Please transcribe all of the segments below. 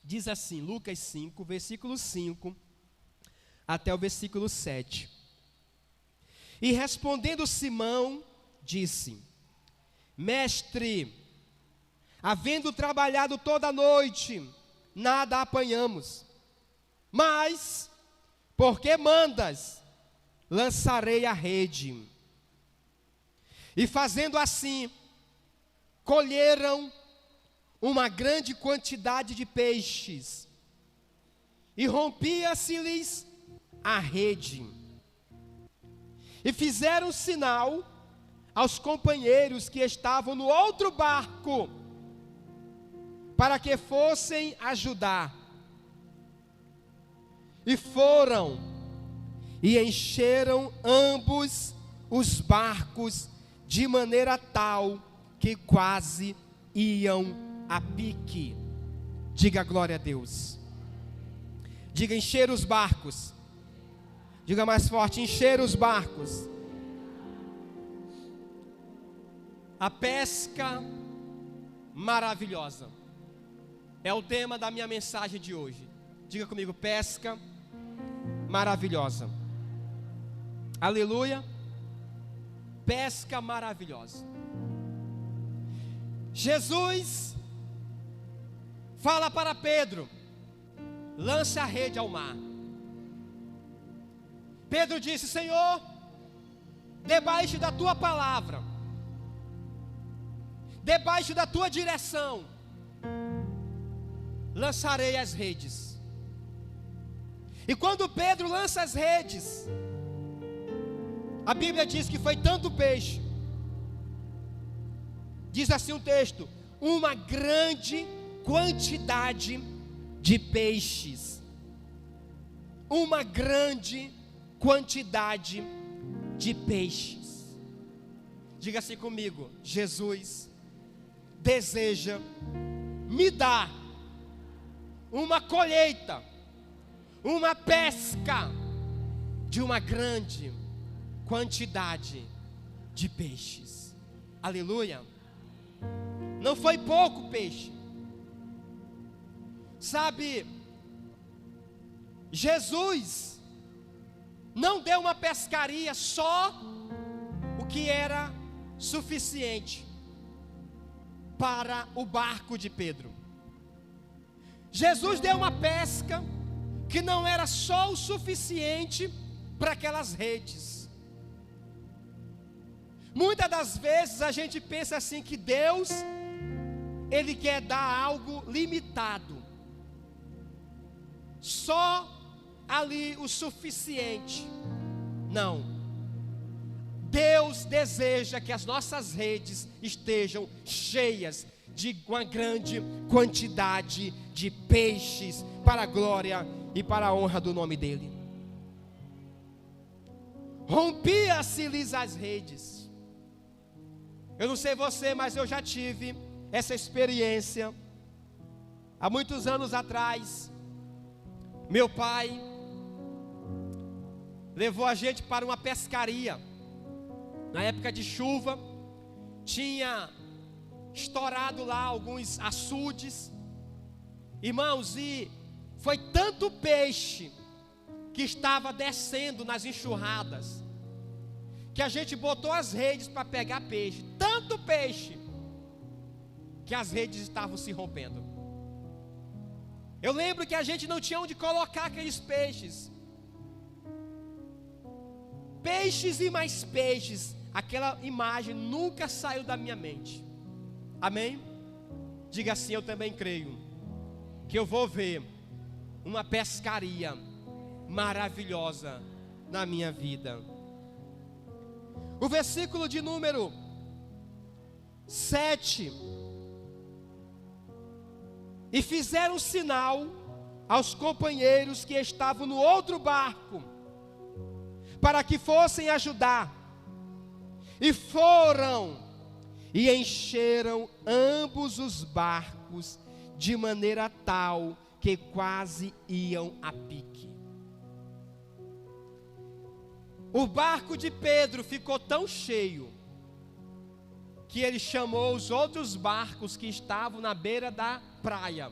Diz assim, Lucas 5, versículo 5 até o versículo 7. E respondendo Simão, disse: Mestre, havendo trabalhado toda a noite, nada apanhamos. Mas, porque mandas, lançarei a rede. E fazendo assim, colheram uma grande quantidade de peixes. E rompia-se-lhes a rede. E fizeram sinal aos companheiros que estavam no outro barco, para que fossem ajudar. E foram, e encheram ambos os barcos, de maneira tal que quase iam a pique. Diga glória a Deus. Diga encher os barcos. Diga mais forte, encher os barcos. A pesca maravilhosa é o tema da minha mensagem de hoje. Diga comigo, pesca maravilhosa. Aleluia. Pesca maravilhosa. Jesus fala para Pedro: lance a rede ao mar. Pedro disse: Senhor, debaixo da tua palavra, debaixo da tua direção, lançarei as redes. E quando Pedro lança as redes, a Bíblia diz que foi tanto peixe, diz assim o texto, uma grande quantidade de peixes. Uma grande quantidade de peixes. Diga assim comigo: Jesus deseja me dar uma colheita, uma pesca de uma grande quantidade de peixes. Aleluia. Não foi pouco peixe. Sabe, Jesus não deu uma pescaria só o que era suficiente para o barco de Pedro. Jesus deu uma pesca que não era só o suficiente para aquelas redes. Muitas das vezes a gente pensa assim que Deus, Ele quer dar algo limitado, só ali o suficiente. Não. Deus deseja que as nossas redes estejam cheias de uma grande quantidade de peixes, para a glória e para a honra do nome dEle. Rompia-se-lhes as redes. Eu não sei você, mas eu já tive essa experiência. Há muitos anos atrás, meu pai levou a gente para uma pescaria. Na época de chuva, tinha estourado lá alguns açudes. Irmãos, e foi tanto peixe que estava descendo nas enxurradas, que a gente botou as redes para pegar peixe. Tanto peixe que as redes estavam se rompendo. Eu lembro que a gente não tinha onde colocar aqueles peixes. Peixes e mais peixes. Aquela imagem nunca saiu da minha mente. Amém? Diga assim: eu também creio que eu vou ver uma pescaria maravilhosa na minha vida. O versículo de número 7. E fizeram sinal aos companheiros que estavam no outro barco, para que fossem ajudar. E foram, e encheram ambos os barcos, de maneira tal que quase iam a pique. O barco de Pedro ficou tão cheio, que ele chamou os outros barcos que estavam na beira da praia,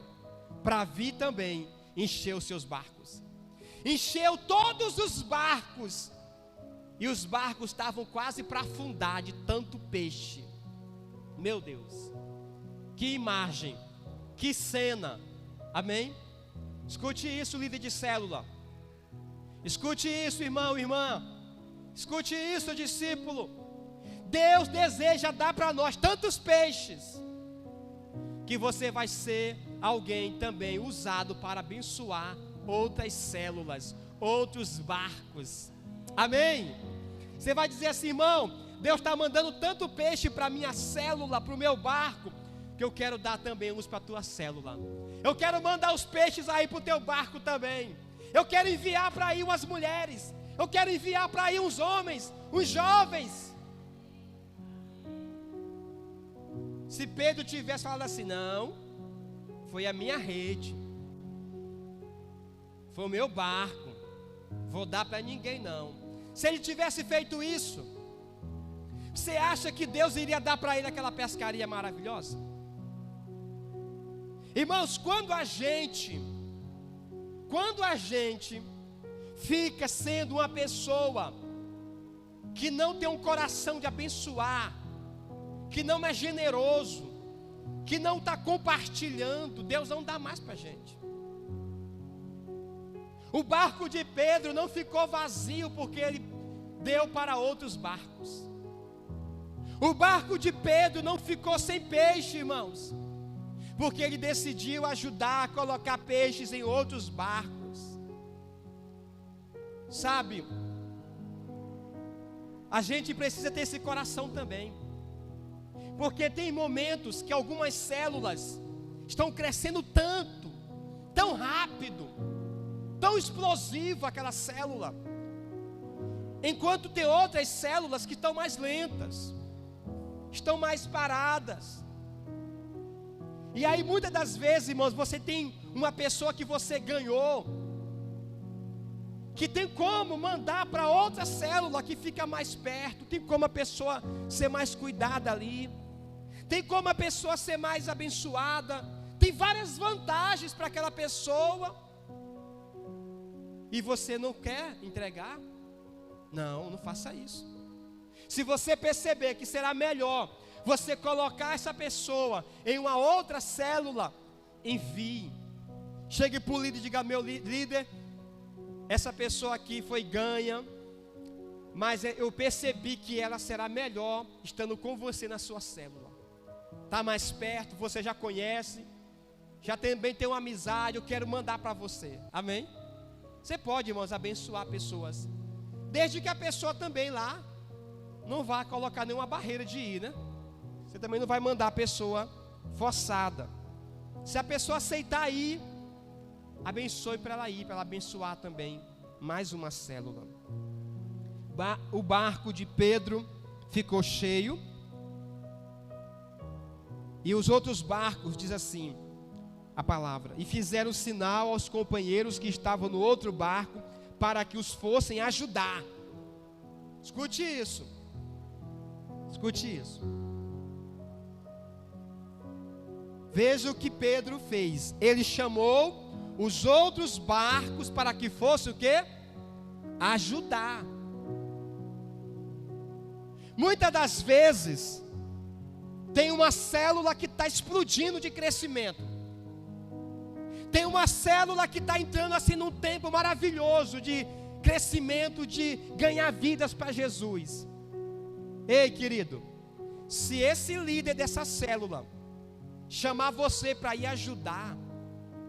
para vir também encher os seus barcos. Encheu todos os barcos, e os barcos estavam quase para afundar de tanto peixe. Meu Deus, que imagem, que cena, amém? Escute isso, líder de célula. Escute isso, irmão, irmã. Escute isso, discípulo. Deus deseja dar para nós tantos peixes, que você vai ser alguém também usado para abençoar outras células, outros barcos. Amém? Você vai dizer assim: irmão, Deus está mandando tanto peixe para a minha célula, para o meu barco, que eu quero dar também uns para a tua célula. Eu quero mandar os peixes aí para o teu barco também. Eu quero enviar para aí umas mulheres. Eu quero enviar para aí uns homens, uns jovens. Se Pedro tivesse falado assim: não, foi a minha rede, foi o meu barco, vou dar para ninguém não. Se ele tivesse feito isso, você acha que Deus iria dar para ele aquela pescaria maravilhosa? Irmãos, quando a gente fica sendo uma pessoa que não tem um coração de abençoar, que não é generoso, que não está compartilhando, Deus não dá mais para a gente. O barco de Pedro não ficou vazio porque ele deu para outros barcos. O barco de Pedro não ficou sem peixe, irmãos, porque ele decidiu ajudar a colocar peixes em outros barcos. Sabe, a gente precisa ter esse coração também, porque tem momentos que algumas células estão crescendo tanto, tão rápido, tão explosivo aquela célula, enquanto tem outras células que estão mais lentas, estão mais paradas. E aí muitas das vezes, irmãos, você tem uma pessoa que você ganhou, que tem como mandar para outra célula que fica mais perto, tem como a pessoa ser mais cuidada ali, tem como a pessoa ser mais abençoada, tem várias vantagens para aquela pessoa, e você não quer entregar? Não faça isso. Se você perceber que será melhor você colocar essa pessoa em uma outra célula, envie. Chegue para o líder e diga: meu líder, essa pessoa aqui foi ganha, mas eu percebi que ela será melhor estando com você na sua célula. Está mais perto, você já conhece, já também tem uma amizade, eu quero mandar para você. Amém? Você pode, irmãos, abençoar pessoas, desde que a pessoa também lá não vá colocar nenhuma barreira de ir, né? Você também não vai mandar a pessoa forçada. Se a pessoa aceitar ir, abençoe para ela ir, para ela abençoar também mais uma célula. O barco de Pedro ficou cheio, e os outros barcos, diz assim a palavra, e fizeram sinal aos companheiros que estavam no outro barco, para que os fossem ajudar. Escute isso. Escute isso. Veja o que Pedro fez. Ele chamou os outros barcos para que fosse o quê? Ajudar. Muitas das vezes tem uma célula que está explodindo de crescimento. Tem uma célula que está entrando assim num tempo maravilhoso de crescimento, de ganhar vidas para Jesus. Ei, querido, se esse líder dessa célula chamar você para ir ajudar,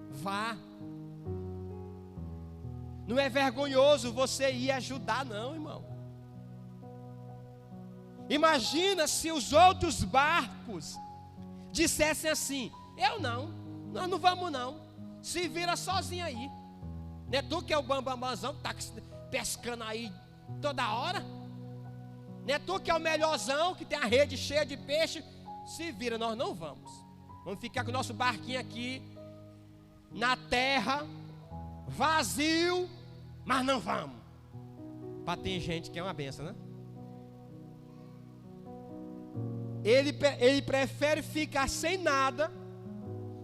vá. Não é vergonhoso você ir ajudar, não, irmão. Imagina se os outros barcos dissessem assim: nós não vamos não, se vira sozinho aí. Não é tu que é o bambambazão que está pescando aí toda hora? Não é tu que é o melhorzão, que tem a rede cheia de peixe? Se vira, nós não vamos. Vamos ficar com o nosso barquinho aqui na terra, vazio, mas não vamos. Para ter gente que é uma benção, né? Ele prefere ficar sem nada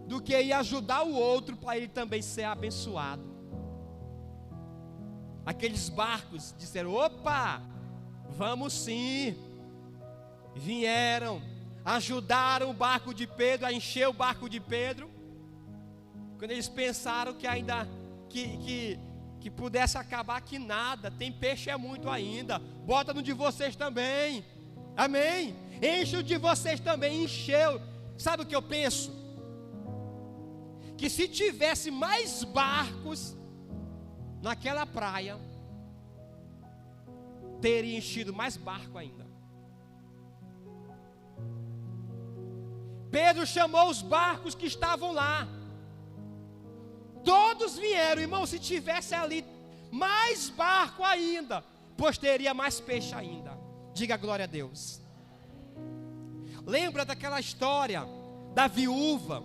do que ir ajudar o outro para ele também ser abençoado. Aqueles barcos disseram: opa, vamos sim. Vieram, ajudaram o barco de Pedro a encher o barco de Pedro. Quando eles pensaram que ainda que pudesse acabar, que nada, tem peixe é muito ainda, bota no de vocês também, amém? Enche o de vocês também, encheu. Sabe o que eu penso? Que se tivesse mais barcos naquela praia, teria enchido mais barco ainda. Pedro chamou os barcos que estavam lá. Todos vieram, irmão. Se tivesse ali mais barco ainda, pois teria mais peixe ainda. Diga glória a Deus. Lembra daquela história da viúva,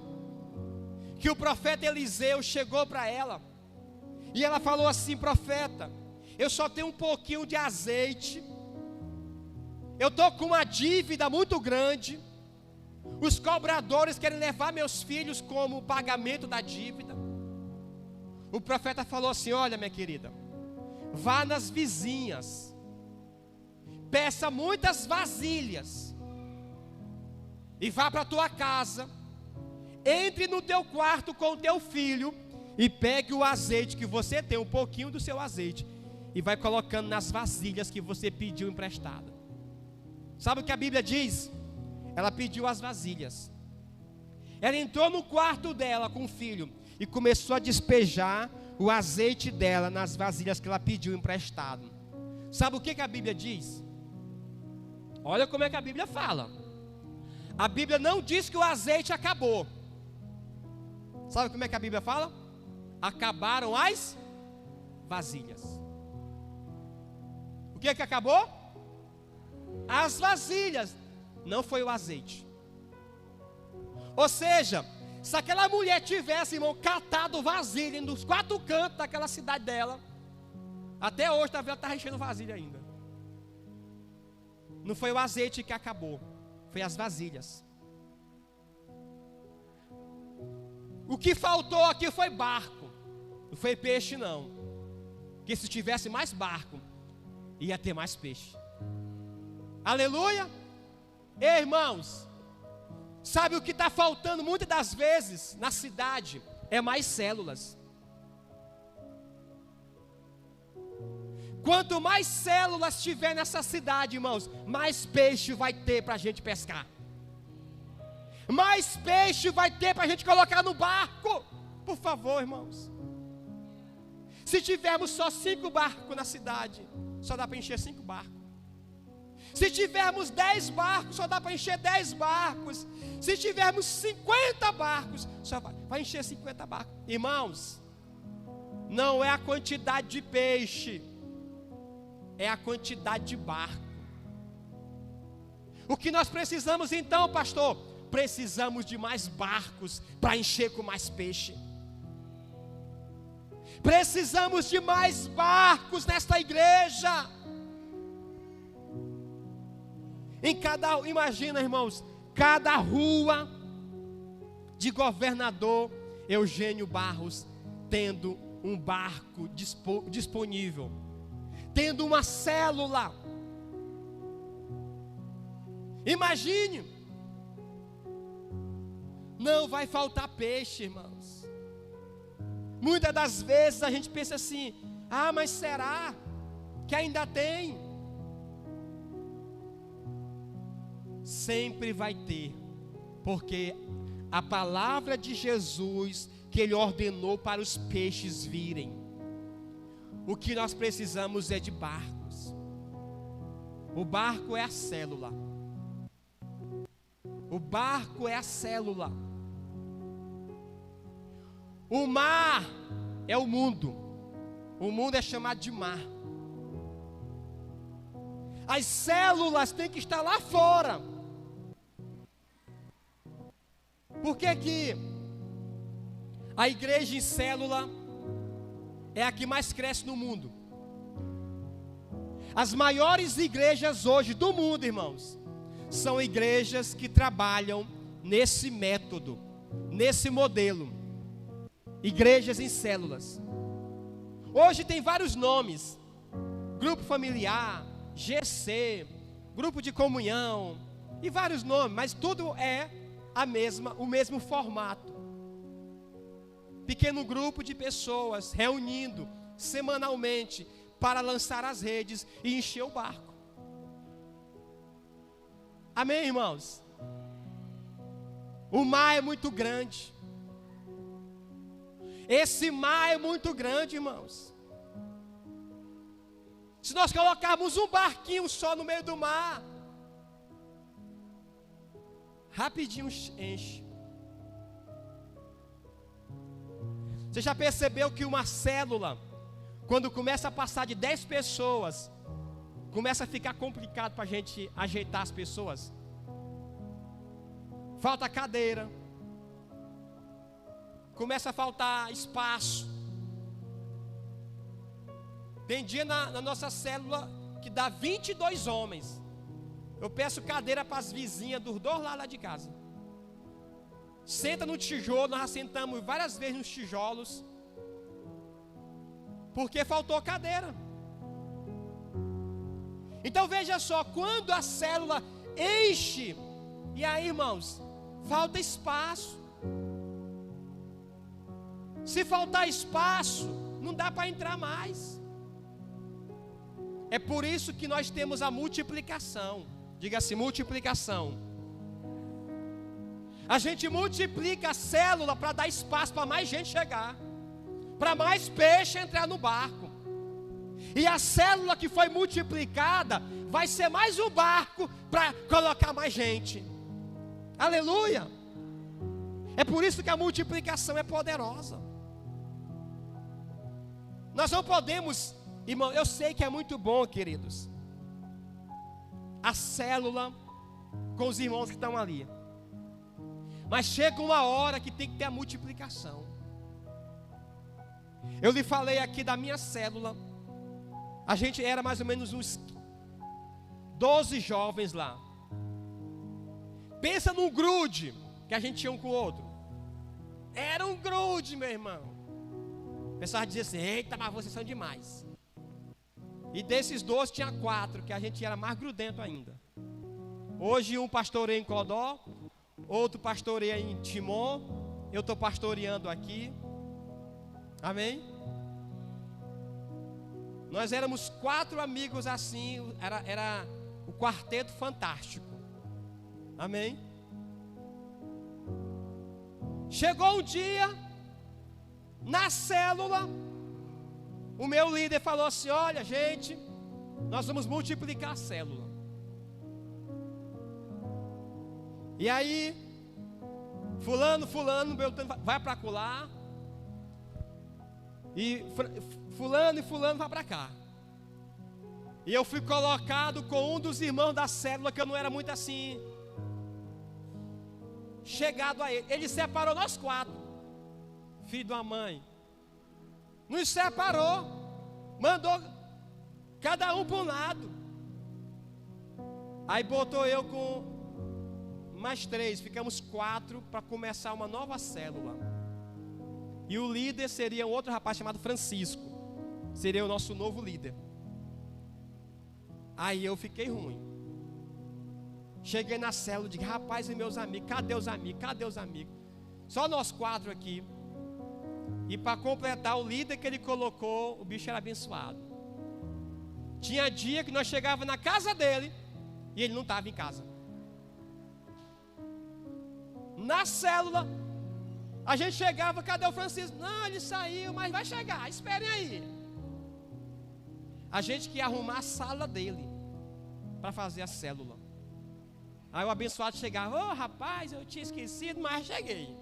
que o profeta Eliseu chegou para ela, e ela falou assim: profeta, eu só tenho um pouquinho de azeite, eu estou com uma dívida muito grande, os cobradores querem levar meus filhos como pagamento da dívida. O profeta falou assim: olha, minha querida, vá nas vizinhas, peça muitas vasilhas, e vá para a tua casa, entre no teu quarto com o teu filho, e pegue o azeite que você tem, um pouquinho do seu azeite, e vai colocando nas vasilhas que você pediu emprestada. Sabe o que a Bíblia diz? Ela pediu as vasilhas. Ela entrou no quarto dela com o filho e começou a despejar o azeite dela nas vasilhas que ela pediu emprestado. Sabe o que a Bíblia diz? Olha como é que a Bíblia fala. A Bíblia não diz que o azeite acabou. Sabe como é que a Bíblia fala? Acabaram as vasilhas. O que acabou? As vasilhas. Não foi o azeite. Ou seja, se aquela mulher tivesse, irmão, catado vasilha dos 4 cantos daquela cidade dela, até hoje ela está enchendo vasilha ainda. Não foi o azeite que acabou, foi as vasilhas. O que faltou aqui foi barco, não foi peixe não. Porque se tivesse mais barco, ia ter mais peixe. Aleluia! Ei, irmãos, sabe o que está faltando muitas das vezes na cidade? É mais células. Quanto mais células tiver nessa cidade, irmãos, mais peixe vai ter para a gente pescar. Mais peixe vai ter para a gente colocar no barco. Por favor, irmãos. Se tivermos só 5 barcos na cidade, só dá para encher 5 barcos. Se tivermos 10 barcos, só dá para encher 10 barcos. Se tivermos 50 barcos, só vai encher 50 barcos. Irmãos, não é a quantidade de peixe, é a quantidade de barco. O que nós precisamos então, pastor? Precisamos de mais barcos para encher com mais peixe. Precisamos de mais barcos nesta igreja. Imagina, irmãos, cada rua de governador Eugênio Barros tendo um barco disponível, tendo uma célula. Imagine, não vai faltar peixe, irmãos. Muitas das vezes a gente pensa assim: ah, mas será que ainda tem? Sempre vai ter, porque a palavra de Jesus que Ele ordenou para os peixes virem. O que nós precisamos é de barcos. O barco é a célula. O barco é a célula. O mar é o mundo. O mundo é chamado de mar. As células têm que estar lá fora. Por que que a igreja em célula é a que mais cresce no mundo? As maiores igrejas hoje do mundo, irmãos, são igrejas que trabalham nesse método, nesse modelo. Igrejas em células. Hoje tem vários nomes. Grupo familiar, GC, grupo de comunhão e vários nomes, mas tudo é o mesmo formato. Pequeno grupo de pessoas reunindo semanalmente para lançar as redes e encher o barco. Amém, irmãos? O mar é muito grande. Esse mar é muito grande, irmãos. Se nós colocarmos um barquinho só no meio do mar, rapidinho enche. Você já percebeu que uma célula, quando começa a passar de 10 pessoas, começa a ficar complicado para a gente ajeitar as pessoas? Falta cadeira, começa a faltar espaço. Tem dia na nossa célula que dá 22 homens. Eu peço cadeira para as vizinhas dos dois lados lá de casa. Senta no tijolo, nós sentamos várias vezes nos tijolos, porque faltou cadeira. Então veja só, quando a célula enche, e aí, irmãos, falta espaço. Se faltar espaço, não dá para entrar mais. É por isso que nós temos a multiplicação. Diga assim, multiplicação. A gente multiplica a célula para dar espaço para mais gente chegar, para mais peixe entrar no barco. E a célula que foi multiplicada vai ser mais um barco para colocar mais gente. Aleluia! É por isso que a multiplicação é poderosa. Nós não podemos, irmão, eu sei que é muito bom, queridos, a célula com os irmãos que estão ali. Mas chega uma hora que tem que ter a multiplicação. Eu lhe falei aqui da minha célula. A gente era mais ou menos uns 12 jovens lá. Pensa num grude que a gente tinha um com o outro. Era um grude, meu irmão. O pessoal dizia assim, eita, mas vocês são demais. E desses 12 tinha 4, que a gente era mais grudento ainda. Hoje um pastoreia em Codó, outro pastoreia em Timon, eu estou pastoreando aqui. Amém? Nós éramos 4 amigos assim, era o quarteto fantástico. Amém? Chegou um dia, na célula, o meu líder falou assim, olha gente, nós vamos multiplicar a célula. E aí, fulano, vai para acolá. E fulano vai para cá. E eu fui colocado com um dos irmãos da célula, que eu não era muito assim chegado a ele. Ele separou nós 4, filho de uma mãe. Nos separou, mandou cada um para um lado. Aí botou eu com mais 3, ficamos 4 para começar uma nova célula. E o líder seria um outro rapaz chamado Francisco. Seria o nosso novo líder. Aí eu fiquei ruim. Cheguei na célula e disse, rapaz e meus amigos, cadê os amigos? Cadê os amigos? Só nós 4 aqui. E para completar, o líder que ele colocou, o bicho era abençoado. Tinha dia que nós chegávamos na casa dele e ele não estava em casa. Na célula, a gente chegava, cadê o Francisco? Não, ele saiu, mas vai chegar, esperem aí. A gente que ia arrumar a sala dele para fazer a célula. Aí o abençoado chegava, ô rapaz, eu tinha esquecido, mas cheguei.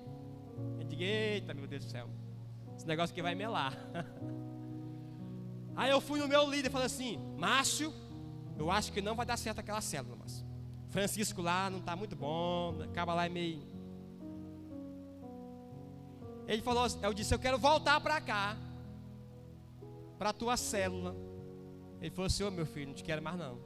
Eu digo, eita meu Deus do céu, esse negócio aqui vai melar. Aí eu fui no meu líder e falei assim, Márcio, eu acho que não vai dar certo aquela célula, Márcio. Francisco lá não está muito bom, acaba lá é meio... Ele falou, eu disse, eu quero voltar para cá, para a tua célula. Ele falou assim, ô meu filho, não te quero mais não.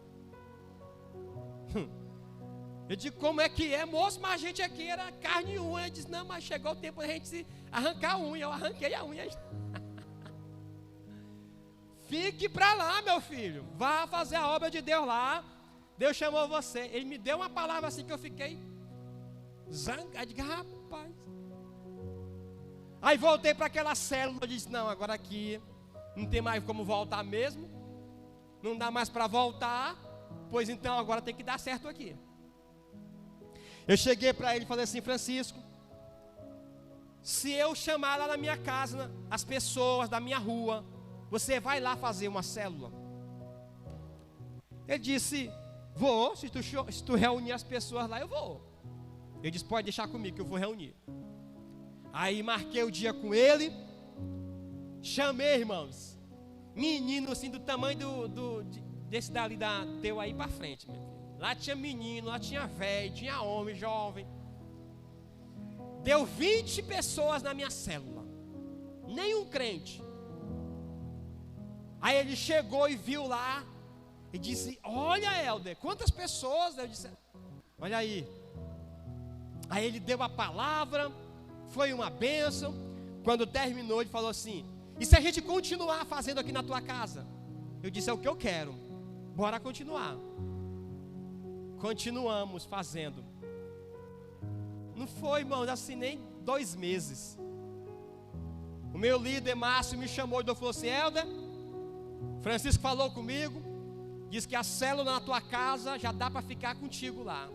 Eu digo, como é que é, moço? Mas a gente aqui era carne e unha. Ele disse, não, mas chegou o tempo da gente se arrancar a unha. Eu arranquei a unha. Fique para lá, meu filho. Vá fazer a obra de Deus lá. Deus chamou você. Ele me deu uma palavra assim que eu fiquei zangado. Eu digo, rapaz. Aí voltei para aquela célula. Eu disse, não, agora aqui não tem mais como voltar mesmo. Não dá mais para voltar. Pois então agora tem que dar certo aqui. Eu cheguei para ele e falei assim, Francisco, se eu chamar lá na minha casa as pessoas da minha rua, você vai lá fazer uma célula? Ele disse, vou, se tu reunir as pessoas lá, eu vou. Ele disse, pode deixar comigo que eu vou reunir. Aí marquei o dia com ele, chamei, irmãos, menino assim do tamanho desse dali teu aí para frente, meu filho. Lá tinha menino, lá tinha velho, tinha homem, jovem. Deu 20 pessoas na minha célula. Nenhum crente. Aí ele chegou e viu lá. E disse, olha, Helder, quantas pessoas? Eu disse, olha aí. Aí ele deu a palavra. Foi uma bênção. Quando terminou ele falou assim, e se a gente continuar fazendo aqui na tua casa? Eu disse, é o que eu quero. Bora continuar. Continuamos fazendo. Não foi, irmãos, assim nem 2 meses. O meu líder Márcio me chamou e falou assim, Helder, Francisco falou comigo, disse que a célula na tua casa já dá para ficar contigo lá.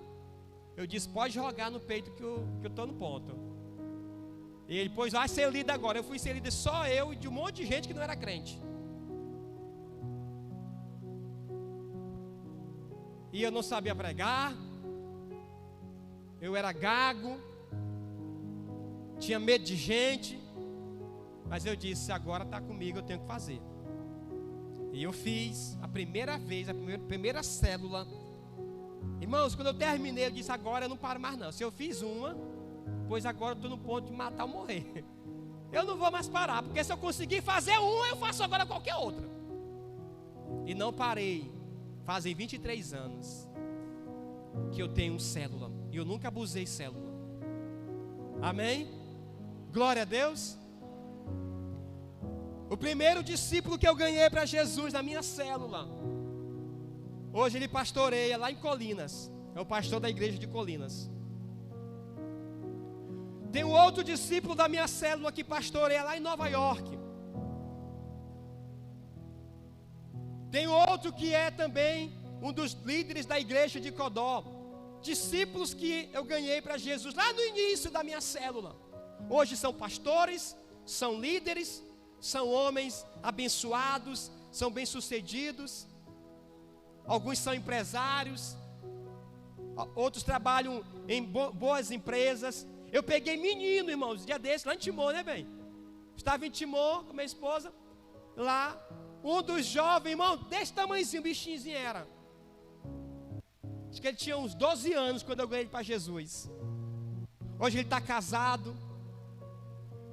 Eu disse, pode jogar no peito que eu estou no ponto. E ele, pois vai ser líder agora. Eu fui ser líder só eu e de um monte de gente que não era crente. E eu não sabia pregar, eu era gago, tinha medo de gente, mas eu disse, agora está comigo, eu tenho que fazer. E eu fiz a primeira vez, a primeira célula. Irmãos, quando eu terminei, eu disse, agora eu não paro mais não. Se eu fiz uma, pois agora eu estou no ponto de matar ou morrer. Eu não vou mais parar, porque se eu conseguir fazer uma, eu faço agora qualquer outra. E não parei. Fazem 23 anos que eu tenho célula. E eu nunca abusei célula. Amém? Glória a Deus. O primeiro discípulo que eu ganhei para Jesus na minha célula, hoje ele pastoreia lá em Colinas. É o pastor da igreja de Colinas. Tem um outro discípulo da minha célula que pastoreia lá em Nova York. Tem outro que é também um dos líderes da igreja de Codó. Discípulos que eu ganhei para Jesus lá no início da minha célula. Hoje são pastores, são líderes, são homens abençoados, são bem-sucedidos. Alguns são empresários, outros trabalham em boas empresas. Eu peguei menino, irmãos, dia desse, lá em Timor, né, bem? Estava em Timor com minha esposa, lá. Um dos jovens, irmão, desse tamanhozinho, bichinhozinho era. Acho que ele tinha uns 12 anos quando eu ganhei ele para Jesus. Hoje ele está casado,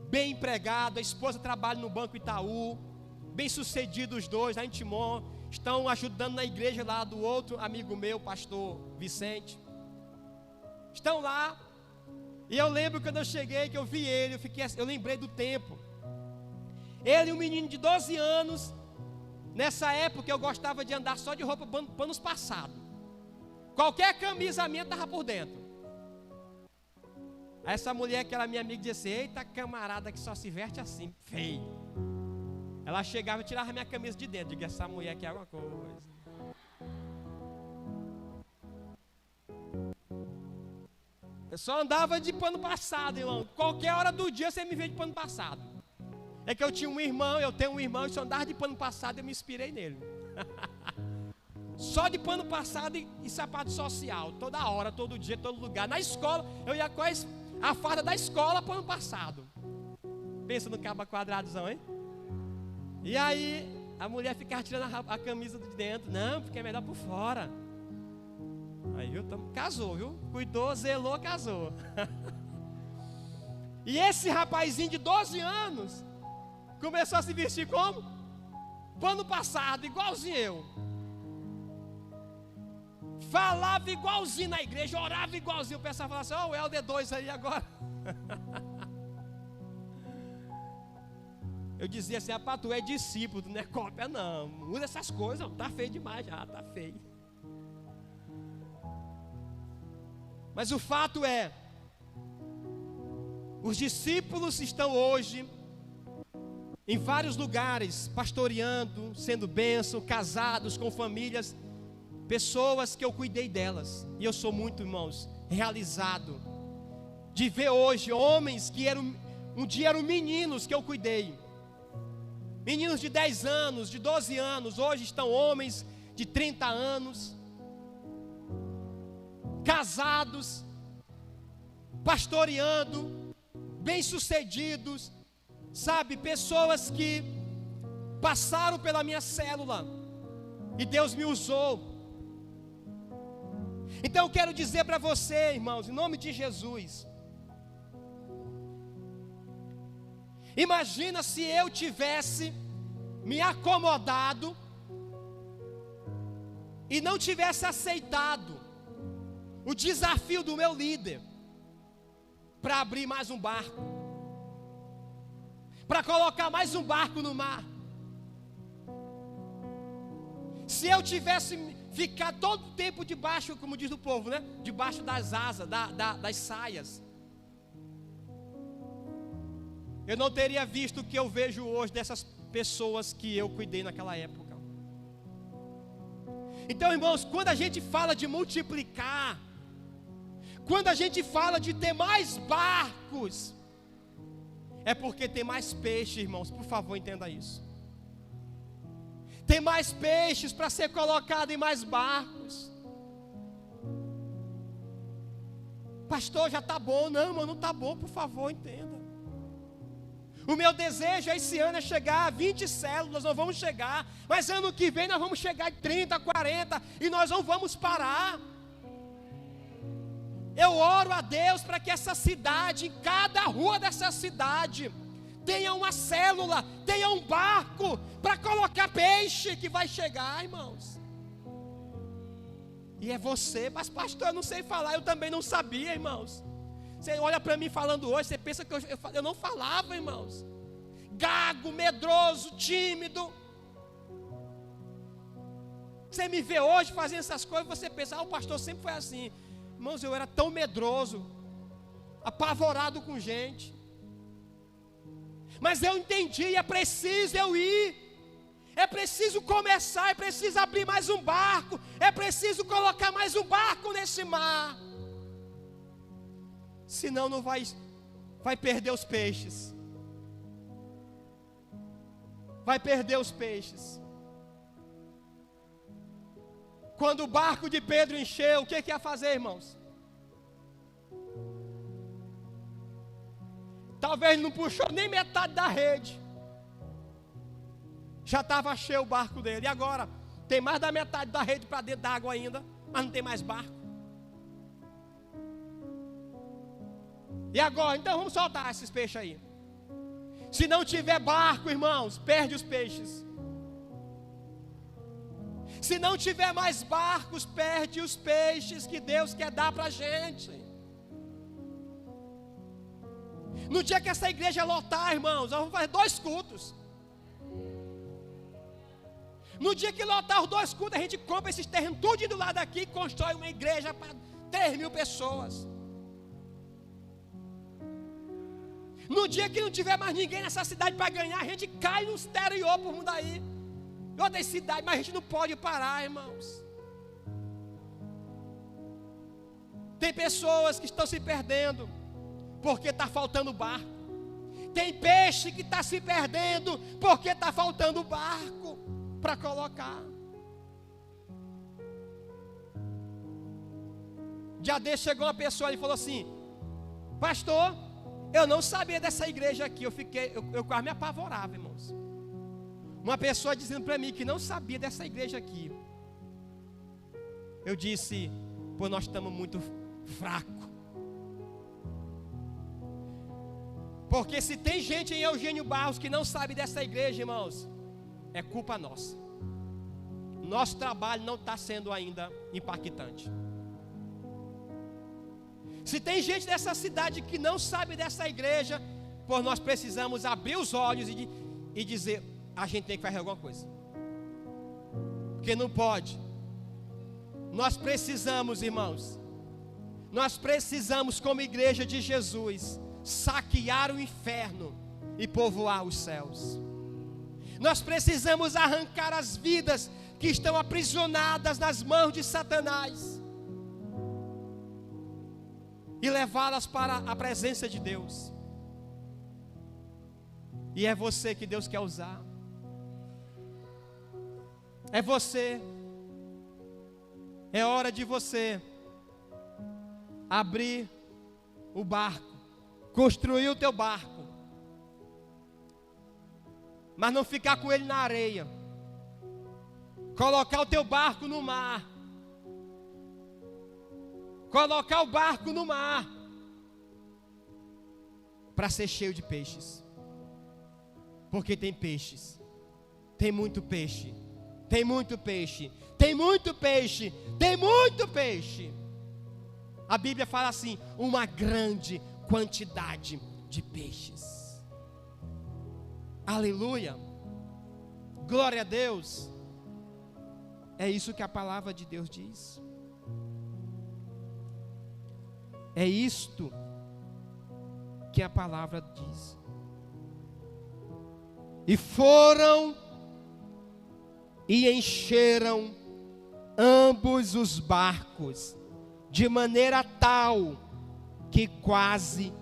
bem empregado, a esposa trabalha no Banco Itaú, bem sucedido os dois lá em Timor. Estão ajudando na igreja lá do outro amigo meu, pastor Vicente. Estão lá. E eu lembro quando eu cheguei, que eu vi ele, eu lembrei do tempo. Ele, um menino de 12 anos. Nessa época eu gostava de andar só de roupa panos passados. Qualquer camisa minha estava por dentro. Aí essa mulher que era minha amiga disse, eita camarada que só se veste assim, feio. Ela chegava e tirava minha camisa de dentro. Diga, essa mulher aqui é alguma coisa. Eu só andava de pano passado, irmão. Qualquer hora do dia você me vê de pano passado. É que eu tinha um irmão, eu tenho um irmão, e se eu andava de pano passado, eu me inspirei nele. Só de pano passado e sapato social. Toda hora, todo dia, todo lugar. Na escola, eu ia com a farda da escola, pano passado. Pensa no cabo quadradozão, hein? E aí, a mulher ficava tirando a camisa de dentro. Não, porque é melhor por fora. Aí, viu? Casou, viu? Cuidou, zelou, casou. E esse rapazinho de 12 anos começou a se vestir como? Pano passado, igualzinho eu. falava igualzinho na igreja, orava igualzinho. O pessoal falava assim: ó, o Helder 2 aí agora. Eu dizia assim: rapaz, tu é discípulo, tu não é cópia não, muda essas coisas, tá feio demais já, tá feio. Mas o fato é, os discípulos estão hoje em vários lugares, pastoreando, sendo bênção, casados, com famílias, pessoas que eu cuidei delas. E eu sou muito, irmãos, realizado de ver hoje homens que um dia eram meninos que eu cuidei. Meninos de 10 anos, de 12 anos, hoje estão homens de 30 anos, casados, pastoreando, bem-sucedidos, sabe, pessoas que passaram pela minha célula e Deus me usou. Então eu quero dizer para você, irmãos, em nome de Jesus, imagina se eu tivesse me acomodado e não tivesse aceitado o desafio do meu líder para abrir mais um barco, para colocar mais um barco no mar. Se eu tivesse ficado todo o tempo debaixo, como diz o povo, né? Debaixo das asas, das saias, eu não teria visto o que eu vejo hoje dessas pessoas que eu cuidei naquela época. Então, irmãos, quando a gente fala de multiplicar, quando a gente fala de ter mais barcos, é porque tem mais peixe, irmãos, por favor, entenda isso. Tem mais peixes para ser colocado em mais barcos. Pastor, já está bom. Não, irmão, não está bom, por favor, entenda. O meu desejo esse ano é chegar a 20 células, nós vamos chegar. Mas ano que vem nós vamos chegar em 30, 40 e nós não vamos parar. Eu oro a Deus para que essa cidade, em cada rua dessa cidade, tenha uma célula, tenha um barco para colocar peixe que vai chegar, irmãos. E é você, mas pastor, eu não sei falar, eu também não sabia, irmãos. Você olha para mim falando hoje, você pensa que eu não falava, irmãos. Gago, medroso, tímido. Você me vê hoje fazendo essas coisas, você pensa: o pastor sempre foi assim. Irmãos, eu era tão medroso, apavorado com gente. Mas eu entendi, é preciso eu ir. É preciso começar, é preciso abrir mais um barco. É preciso colocar mais um barco nesse mar. Senão não vai perder os peixes. Vai perder os peixes. Quando o barco de Pedro encheu, o que ia fazer, irmãos? Talvez não puxou nem metade da rede. Já estava cheio o barco dele. E agora? Tem mais da metade da rede para dentro da água ainda, mas não tem mais barco. E agora? Então vamos soltar esses peixes aí. Se não tiver barco, irmãos, perde os peixes. Se não tiver mais barcos, perde os peixes que Deus quer dar para a gente. No dia que essa igreja lotar, irmãos, nós vamos fazer 2 cultos. No dia que lotar os 2 cultos, a gente compra esses terrenos tudo do lado daqui e constrói uma igreja para 3.000 pessoas. No dia que não tiver mais ninguém nessa cidade para ganhar, a gente cai no exterior por mundo aí. Em outras cidades, mas a gente não pode parar, irmãos. Tem pessoas que estão se perdendo porque está faltando barco. Tem peixe que está se perdendo porque está faltando barco para colocar. Dia desse chegou uma pessoa e falou assim: pastor, eu não sabia dessa igreja aqui. Eu quase me apavorava, irmãos. Uma pessoa dizendo para mim que não sabia dessa igreja aqui. Eu disse: pô, nós estamos muito fracos. Porque se tem gente em Eugênio Barros que não sabe dessa igreja, irmãos, é culpa nossa. nosso trabalho não está sendo ainda impactante. Se tem gente dessa cidade que não sabe dessa igreja, pois nós precisamos abrir os olhos e dizer, a gente tem que fazer alguma coisa. Porque não pode. Nós precisamos, irmãos, nós precisamos como igreja de Jesus, saquear o inferno e povoar os céus. Nós precisamos arrancar as vidas que estão aprisionadas nas mãos de Satanás e levá-las para a presença de Deus. E é você que Deus quer usar. É você. É hora de você abrir o barco, construir o teu barco, mas não ficar com ele na areia. Colocar o teu barco no mar. Colocar o barco no mar para ser cheio de peixes. Porque tem peixes. Tem muito peixe. Tem muito peixe. Tem muito peixe. Tem muito peixe. A Bíblia fala assim: uma grande quantidade de peixes. Aleluia. Glória a Deus. É isso que a palavra de Deus diz. É isto que a palavra diz. E foram e encheram ambos os barcos, de maneira tal que quase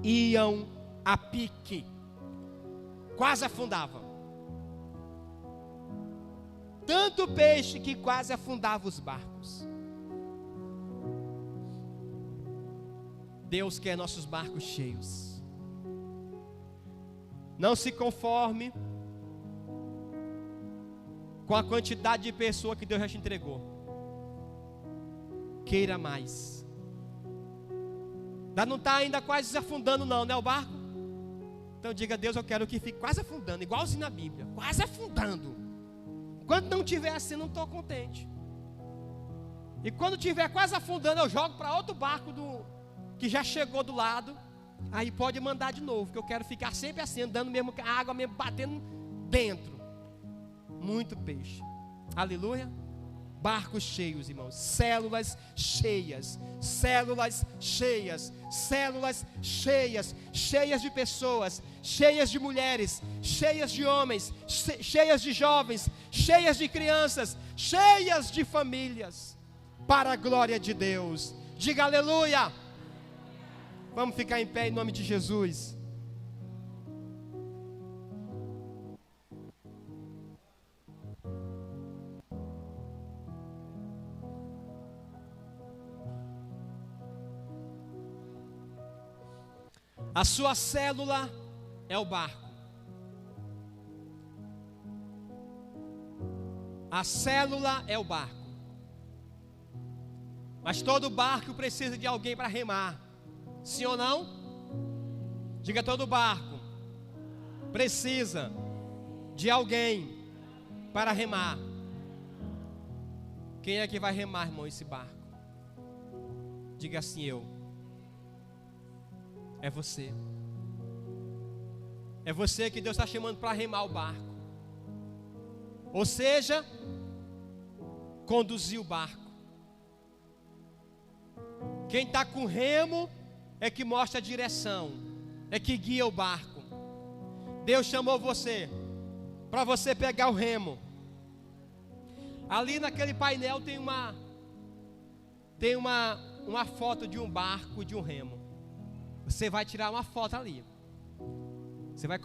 iam a pique, quase afundavam. Tanto peixe que quase afundava os barcos. Deus quer nossos barcos cheios. Não se conforme com a quantidade de pessoas que Deus já te entregou. Queira mais. Não está ainda quase afundando não, né, o barco? Então diga a Deus, eu quero que fique quase afundando, igualzinho na Bíblia, quase afundando. Quando não tiver assim, não estou contente. E quando tiver quase afundando, eu jogo para outro barco que já chegou do lado. Aí pode mandar de novo, que eu quero ficar sempre assim, andando mesmo, a água mesmo batendo dentro. Muito peixe. Aleluia. Barcos cheios, irmãos. Células cheias. Células cheias. Células cheias. Cheias de pessoas. Cheias de mulheres. Cheias de homens. Cheias de jovens. Cheias de crianças. Cheias de famílias. Para a glória de Deus. Diga aleluia. Vamos ficar em pé em nome de Jesus. A sua célula é o barco. A célula é o barco. Mas todo barco precisa de alguém para remar. Sim ou não? Diga, todo barco precisa de alguém para remar. Quem é que vai remar, irmão, esse barco? Diga assim, eu. É você. É você que Deus está chamando para remar o barco. Ou seja, conduzir o barco. Quem está com remo é que mostra a direção, é que guia o barco. Deus chamou você para você pegar o remo. Ali naquele painel tem uma foto de um barco, de um remo. Você vai tirar uma foto ali. Você vai colocar